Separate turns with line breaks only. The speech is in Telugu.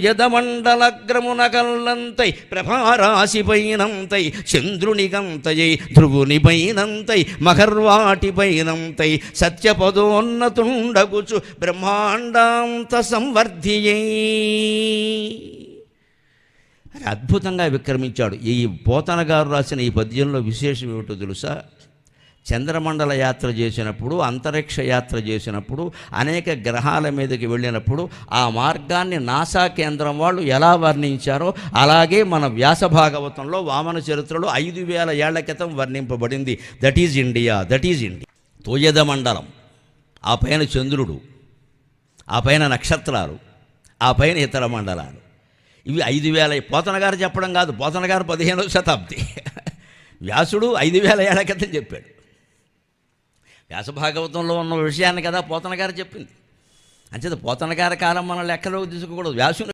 యదమండలగ్రమున కల్లంతై ప్రభారాశిపైనంతై చంద్రునిగంతయై ధ్రువునిపైనంతై మహర్వాటిపైనంతై సత్యపదోన్నతుండగుచు బ్రహ్మాండాంత సంవర్ధియై. అద్భుతంగా విక్రమించాడు. ఈ పోతన గారు రాసిన ఈ పద్యంలో విశేషం ఏమిటో తెలుసా? చంద్రమండల యాత్ర చేసినప్పుడు, అంతరిక్ష యాత్ర చేసినప్పుడు, అనేక గ్రహాల మీదకి వెళ్ళినప్పుడు ఆ మార్గాన్ని నాసా కేంద్రం వాళ్ళు ఎలా వర్ణించారో అలాగే మన వ్యాస భాగవతంలో వామన చరిత్రలో 5000 ఏళ్ల క్రితం వర్ణింపబడింది. That is India. తోయద మండలం, ఆ పైన చంద్రుడు, ఆ పైన నక్షత్రాలు, ఆ పైన ఇతర మండలాలు. ఇవి 5000. పోతన గారు చెప్పడం కాదు, పోతన గారు 15వ శతాబ్ది, వ్యాసుడు 5000 ఏళ్ల క్రితం చెప్పాడు. వ్యాస భాగవతంలో ఉన్న విషయాన్ని కదా పోతన గారు చెప్పింది. అంచేత పోతన గారి కాలం మనం లెక్కలోకి తీసుకోకూడదు. వ్యాసుని